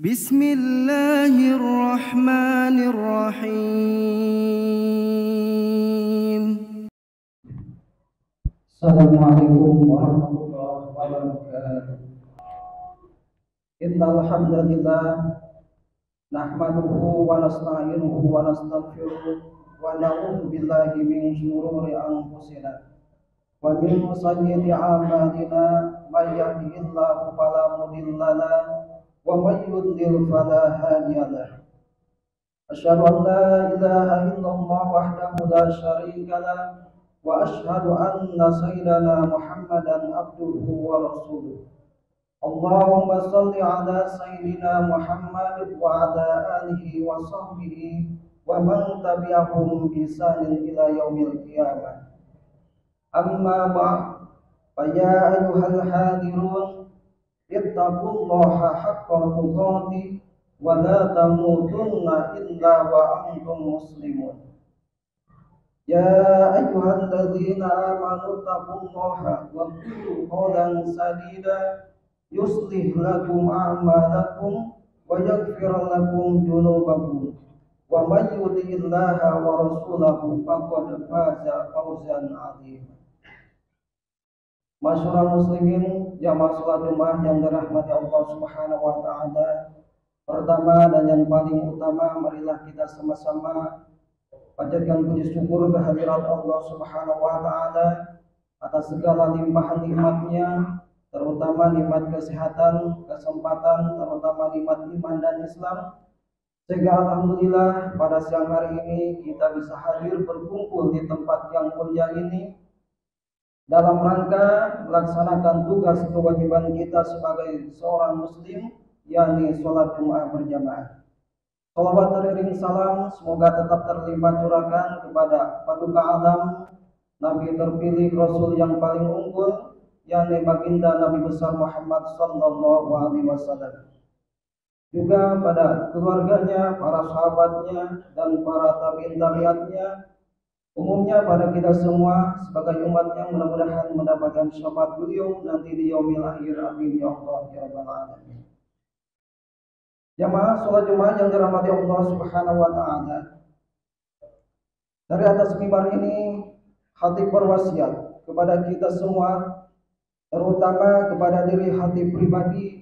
Bismillahirrahmanirrahim. Assalamualaikum warahmatullahi wabarakatuh. Innal hamdalillah nahmaduhu wa nasta'inuhu wa nastaghfiruh wa na'udzu billahi min shururi anfusina wa min sayyiati a'malina may yahdihillahu fala mudilla lahu wa may yudlil fala hadiya lahu. Asyhadu an la ilaha illallah wahdahu la syarika lahu wa asyhadu anna sayyidana Muhammadan abduhu wa rasuluh. Allahumma shalli ala sayyidina Muhammad wa ala alihi wa sahbihi wa man tabi'ahum bi ihsanin ila yaumil qiyamah. Amma ba'd, fa ya ayyuhal hadirun ittaqullaha haqqa tuqatih wa la tamutunna illa wa antum muslimun. Ya ayyuhalladzina amanu taqullaha wa qulu qawlan sadida yuslih lakum a'malakum wa yaghfir lakum dzunubakum wa may yuti'illaha wa rasulahu faqad faza fawzan 'azima. Masyarul muslimin, jamaah salat Jumat yang dirahmati Allah Subhanahu wa taala. Pertama dan yang paling utama, marilah kita sama-sama panjatkan puji syukur kehadirat Allah Subhanahu wa taala atas segala limpahan nikmat-Nya, terutama nikmat kesehatan, kesempatan, terutama nikmat iman dan Islam. Sehingga alhamdulillah pada siang hari ini kita bisa hadir berkumpul di tempat yang mulia ini dalam rangka melaksanakan tugas kewajiban kita sebagai seorang muslim, yakni sholat Jumat berjamaah. Salawat teriring salam semoga tetap terlimpah curahkan kepada paduka alam, Nabi terpilih, Rasul yang paling unggul, yakni baginda Nabi besar Muhammad sallallahu alaihi wasallam. Juga pada keluarganya, para sahabatnya, dan para tabi'in tabi'atnya, umumnya pada kita semua sebagai umatnya, mudah-mudahan mendapatkan syafaat beliau nanti di yaumil akhir. Amin ya Allah ya rabbal alamin. Jamaah sholat Jumat yang dirahmati Allah Subhanahu wa taala. Dari atas mimbar ini khatib berwasiat kepada kita semua, terutama kepada diri khatib pribadi,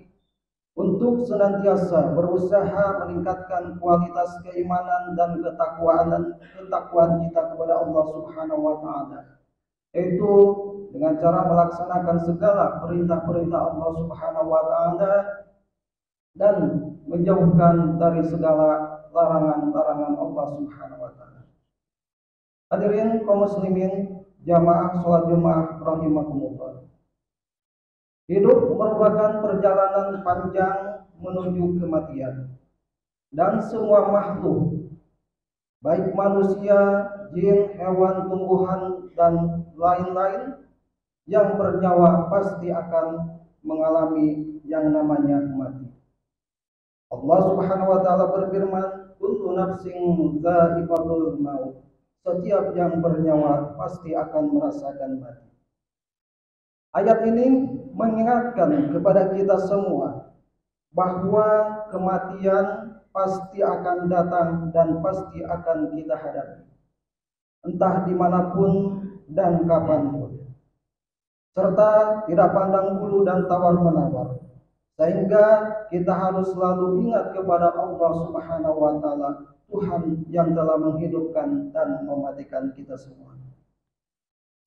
untuk senantiasa berusaha meningkatkan kualitas keimanan dan ketakwaan kita kepada Allah Subhanahu wa taala. Yaitu dengan cara melaksanakan segala perintah-perintah Allah Subhanahu wa taala dan menjauhkan dari segala larangan-larangan Allah Subhanahu wa taala. Hadirin kaum muslimin, jamaah salat Jumat rahimakumullah. Hidup merupakan perjalanan panjang menuju kematian. Dan semua makhluk, baik manusia, jin, hewan, tumbuhan, dan lain-lain yang bernyawa pasti akan mengalami yang namanya mati. Allah Subhanahu wa taala berfirman, "Kullu nafsin dha'iqatul maut." Setiap yang bernyawa pasti akan merasakan mati. Ayat ini mengingatkan kepada kita semua bahwa kematian pasti akan datang dan pasti akan kita hadapi, entah dimanapun dan kapanpun, serta tidak pandang bulu dan tawar-menawar. Sehingga kita harus selalu ingat kepada Allah Subhanahu wa taala, Tuhan yang telah menghidupkan dan mematikan kita semua.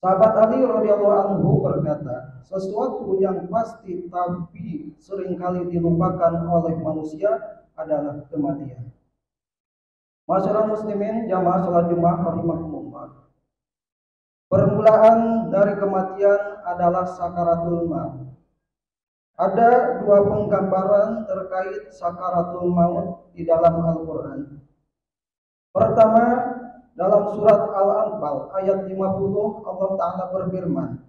Sahabat Ali radhiyallahu anhu berkata, sesuatu yang pasti tapi seringkali dilupakan oleh manusia adalah kematian. Masyarakat muslimin, jamaah salat Jumat rahimakumullah. Permulaan dari kematian adalah sakaratul maut. Ada dua penggambaran terkait sakaratul maut di dalam Al-Quran. Pertama, dalam surat Al-Anfal ayat 50 Allah Ta'ala berfirman,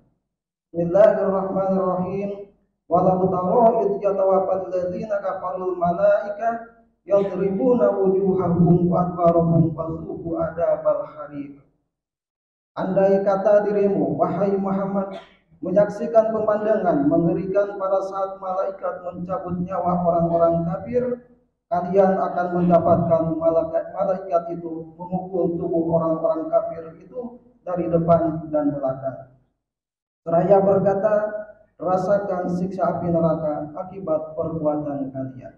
Bismillahirrahmanirrahim, walau tara idh yatawaffal ladzina kafarul malaika yadribuna wujuhahum wa adbarahum fadzuqu adabal hariq. Andai kata dirimu, wahai Muhammad, menyaksikan pemandangan mengerikan pada saat malaikat mencabut nyawa orang-orang kafir, kalian akan mendapatkan malaikat itu memukul tubuh orang-orang kafir itu dari depan dan belakang. Seraya berkata, rasakan siksa api neraka akibat perbuatan kalian.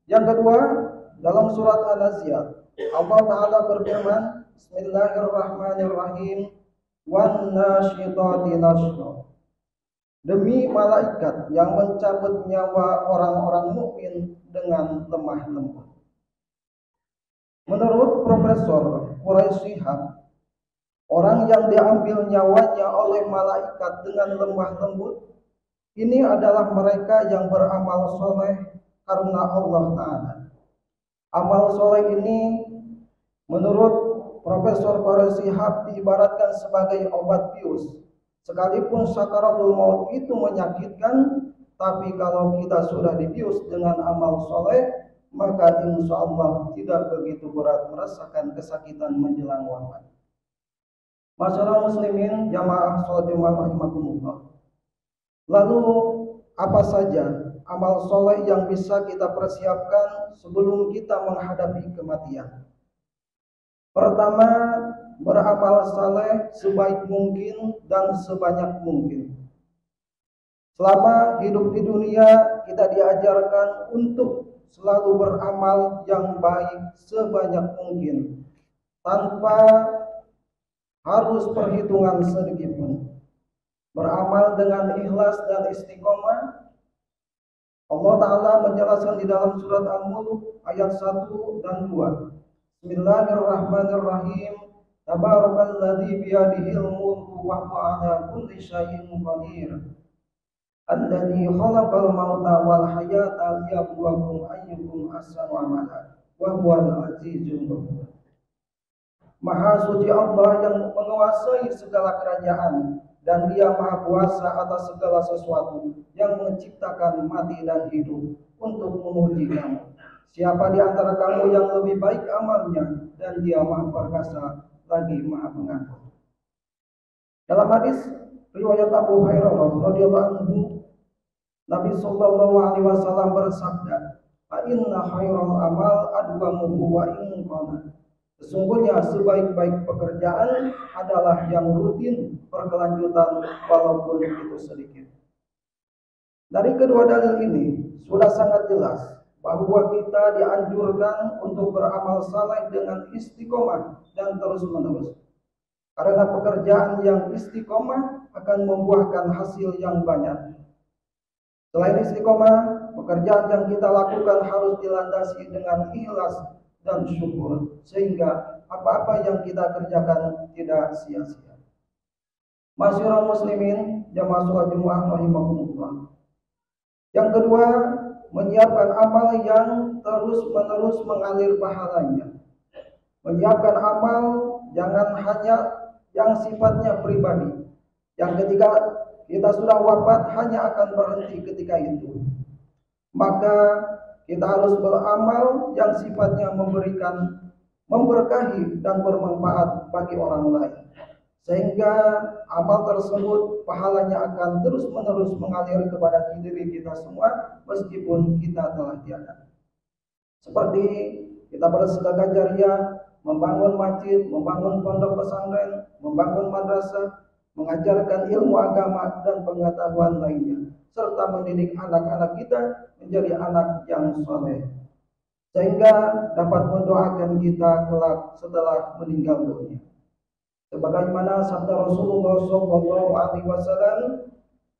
Yang kedua, dalam surat An-Nazi'at, Allah Ta'ala berfirman, Bismillahirrahmanirrahim, wan nasyitati nashra. Demi malaikat yang mencabut nyawa orang-orang mukmin dengan lemah lembut. Menurut Profesor Quraisy Shihab, orang yang diambil nyawanya oleh malaikat dengan lemah lembut, ini adalah mereka yang beramal soleh karena Allah Ta'ala. Amal soleh ini menurut Profesor Quraisy Shihab diibaratkan sebagai obat bius. Sekalipun sakaratul maut itu menyakitkan, tapi kalau kita sudah dibius dengan amal soleh, maka insya Allah tidak begitu berat merasakan kesakitan menjelang wafat. Masyarakat muslimin jamaah sholat Jumat rahimakumullah. Lalu apa saja amal soleh yang bisa kita persiapkan sebelum kita menghadapi kematian? Pertama, beramal saleh sebaik mungkin dan sebanyak mungkin. Selama hidup di dunia, kita diajarkan untuk selalu beramal yang baik sebanyak mungkin, tanpa harus perhitungan sedikit pun. Beramal dengan ikhlas dan istiqomah. Allah Ta'ala menjelaskan di dalam surat Al-Mulk ayat 1 dan 2. Bismillahirrahmanirrahim. Tabarakalladzi biyadihil mulku wa huwa ala kulli syai'in qadir. Alladzi khalaqal mauta wal hayata liyabluwakum ayyukum ahsanu amala wa huwal azizul ghafur. Maha suci Allah yang menguasai segala kerajaan, dan Dia Maha Kuasa atas segala sesuatu, yang menciptakan mati dan hidup untuk menguji kamu. Siapa di antara kamu yang lebih baik amalnya, dan Dia Maha Perkasa lagi Maha Pengampun. Dalam hadis riwayat Abu Hurairah radhiyallahu anhu, Nabi sallallahu alaihi wasallam bersabda, "Fa inna khairal amal adwamuhu wa in qala." Sesungguhnya sebaik-baik pekerjaan adalah yang rutin berkelanjutan walaupun itu sedikit. Dari kedua dalil ini sudah sangat jelas bahwa kita dianjurkan untuk beramal saleh dengan istiqomah dan terus-menerus. Karena pekerjaan yang istiqomah akan membuahkan hasil yang banyak. Selain istiqomah, pekerjaan yang kita lakukan harus dilandasi dengan ikhlas dan syukur, sehingga apa-apa yang kita kerjakan tidak sia-sia. Masyarakat muslimin jamaah sholat Jumat rahimakumullah. Yang kedua, menyiapkan amal yang terus-menerus mengalir pahalanya. Menyiapkan amal jangan hanya yang sifatnya pribadi, yang ketika kita sudah wafat hanya akan berhenti ketika itu. Maka kita harus beramal yang sifatnya memberikan, memberkahi dan bermanfaat bagi orang lain, sehingga amal tersebut pahalanya akan terus-menerus mengalir kepada diri kita semua meskipun kita telah tiada. Seperti kita bersedekah jariah, membangun masjid, membangun pondok pesantren, membangun madrasah, mengajarkan ilmu agama dan pengetahuan lainnya, serta mendidik anak-anak kita menjadi anak yang soleh, sehingga dapat mendoakan kita kelak setelah meninggal dunia. Sebagaimana sabda Rasulullah SAW,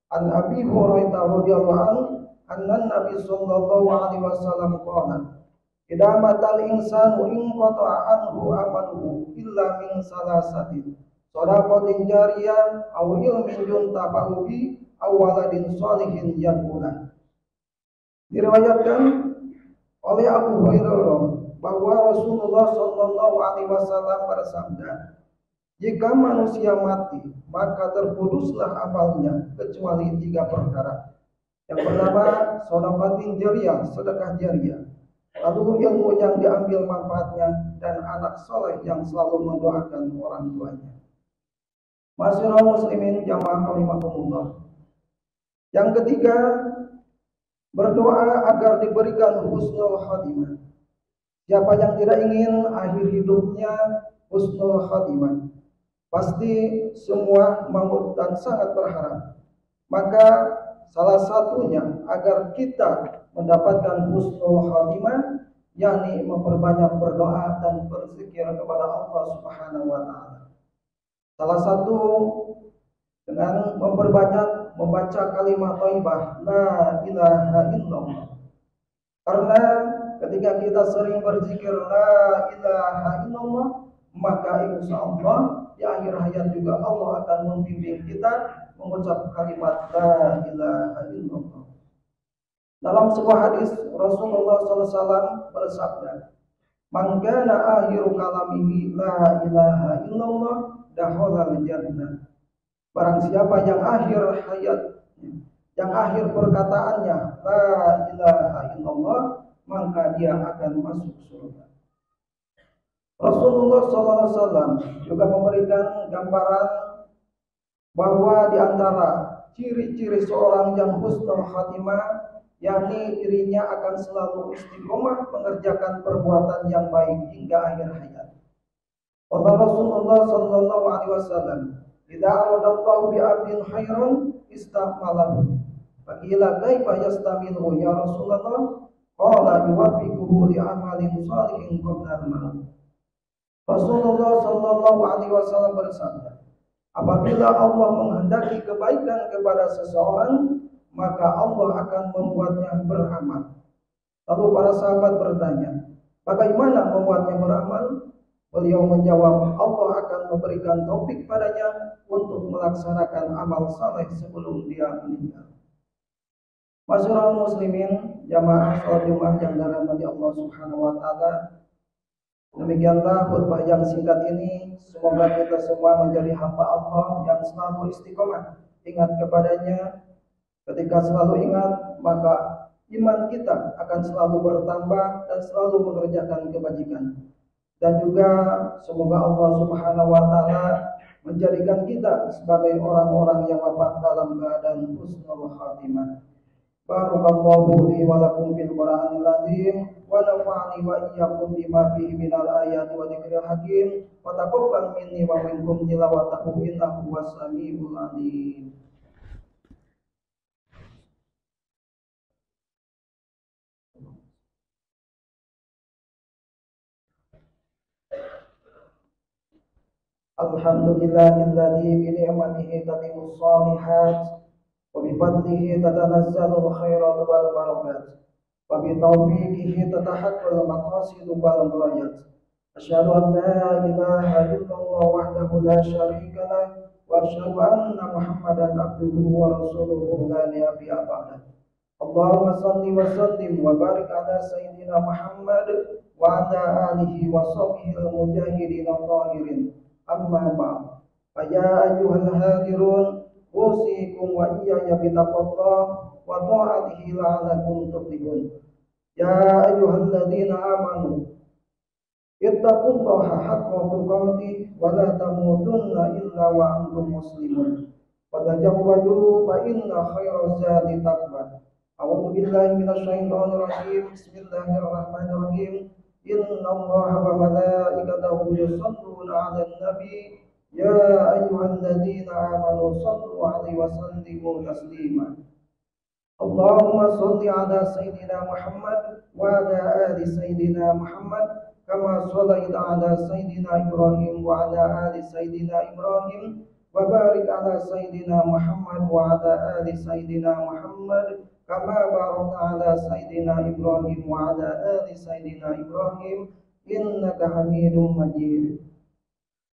an Abi Hurairah radhiyallahu anhu, anna Nabi sallallahu alaihi wasallam qala, idza matal insanu in qata'a anhu amaluhu illa min salasatin, shadaqatin jariyah aw ilmin yuntafahu bi aw waladin shalihin yad'ulah. Diriwayatkan oleh Abu Hurairah bahwa Rasulullah sallallahu alaihi wasallam bersabda, jika manusia mati, maka terputuslah amalnya kecuali 3 perkara. Yang pertama, shadaqatin jariyah, sedekah jariah. Lalu ilmu yang diambil manfaatnya, dan anak soleh yang selalu mendoakan orang tuanya. Ma'asyiral muslimin jamaah rahimakumullah. Yang ketiga, berdoa agar diberikan husnul khotimah. Siapa yang tidak ingin akhir hidupnya husnul khotimah? Pasti semua mau dan sangat berharap. Maka salah satunya agar kita mendapatkan husnul khotimah, yakni memperbanyak berdoa dan berzikir kepada Allah Subhanahu wa taala. Salah satu dengan memperbanyak membaca kalimat thayyibah la ilaha illallah. Karena ketika kita sering berzikir la ilaha illallah, maka insyaallah di akhir hayat juga Allah akan membimbing kita mengucap kalimat la ilaha illallah. Dalam sebuah hadis Rasulullah SAW bersabda, "Man kana akhiru kalamihi la ilaha illallah dakhala al-jannah." Barang siapa yang akhir hayatnya, yang akhir perkataannya la ilaha illallah, maka dia akan masuk surga. Rasulullah SAW juga memberikan gambaran bahwa di antara ciri-ciri seorang yang husnul khatimah, yakni dirinya akan selalu istiqomah mengerjakan perbuatan yang baik hingga akhir hayat. Kata Rasulullah sallallahu alaihi wasallam, "Idza aradallahu bi 'abdin khairan istaqmalahu." Faqila kaifa yastamilu ya Rasulullah? Qala yuwaffiquhu li amalin shalihin qabla al-maut. Rasulullah sallallahu alaihi wasallam bersabda, apabila Allah menghendaki kebaikan kepada seseorang, maka Allah akan membuatnya beramal. Lalu para sahabat bertanya, bagaimana membuatnya beramal? Beliau menjawab, Allah akan memberikan taufik padanya untuk melaksanakan amal saleh sebelum dia meninggal. Ma'asyiral muslimin, jamaah salat Jumat yang dirahmati Allah Subhanahu wa taala. Demikianlah khutbah yang singkat ini. Semoga kita semua menjadi hamba Allah yang selalu istiqomah ingat kepadanya. Ketika selalu ingat, maka iman kita akan selalu bertambah dan selalu mengerjakan kebajikan. Dan juga semoga Allah Subhanahu wa taala menjadikan kita sebagai orang-orang yang wafat dalam keadaan husnul khatimah. Barakallahu li wa lakum fil Qur'anil azim wa nafa'ani wa iyyakum bima fihi minal ayati wa dzikril hakim wa taqabbal minni wa minkum tilawatahu innahu was-sami'ul 'alim. Alhamdulillahilladzi bi ni'matihi tatimmus shalihat wa bi fadlihi tatanazzalul khairat wal barakat wa bi taufiqihi tatahaqqaqul maqasid wal ghayat. Asyhadu an la ilaha illallah wahdahu la syarika lah wa asyhadu anna Muhammadan abduhu wa rasuluhu la nabiyya ba'dah. Allahumma salli wa sallim wa barik ala sayyidina Muhammad wa ala alihi wa sahbihi al-mujahidin al-tahirin. Amma ba'd. Faya ayyuhal hadirun, usikum wa iyaya bitaqwallah wa ta'atihi la'alakum tuflihun. Ya ayyuhalladzina amanu ittaqullaha haqqa tuqatih wa la tamutunna illa wa antum muslimun. Wa tajawwadu fa inna khairaz zadi taqwa. A'udzu billahi minasy syaithanir rajim. Bismillahirrahmanirrahim. Inna Allaha wa malaikatahu yusholluna 'alan nabi ya ayyuhalladzina amanu shallu 'alaihi wa sallimu taslima. Allahumma shalli 'ala sayyidina Muhammad wa 'ala ali sayyidina Muhammad kama shallaita 'ala sayyidina Ibrahim wa 'ala ali sayyidina Ibrahim wa barik 'ala sayyidina Muhammad wa 'ala ali sayyidina Muhammad kama barakta 'ala sayyidina Ibrahim wa 'ala ali sayyidina Ibrahim innaka Hamidum Majid.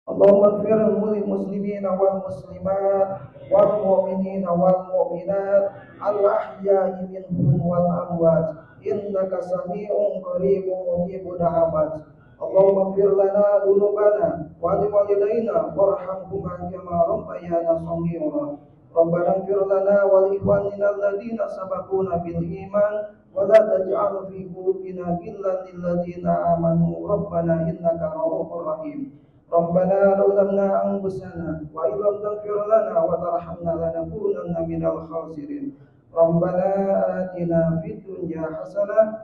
Allahumma ighfir lil muslimina wal muslimat wal mu'minina wal mu'minat al ahya'i minhum wal amwat innaka sami'un qaribun mujibud da'awat. Allahumma ighfir lana dhunubana wa liwalidayna warhamhuma kama rabbayana shaghira. Rabbana ighfir lana wa li ikhwanina alladziina sabaquna bil iman wa la taj'al fi qulubina ghillan lil ladziina amanu rabbana innaka ra'ufur rahim. ربنا ظلمنا أنفسنا وإن لم تغفر لنا وترحمنا لنكونن من الخاسرين ربنا آتنا في الدنيا حسنة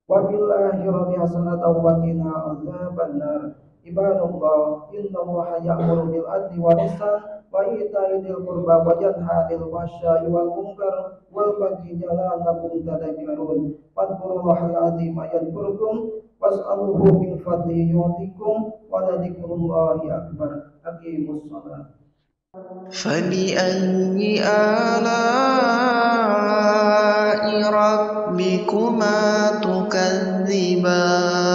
وفي الآخرة حسنة وقنا عذاب النار عباد الله إن الله يأمر بالعدل والإحسان وإيتاء ذي القربى وينهى عن الفحشاء والمنكر والبغي لعلكم تذكرون فاذكروا الله العظيم يذكركم واسألوه من فضله يعطيكم ولذكر الله أكبر أقيموا الصلاة فبأي آلاء ربكما تكذبان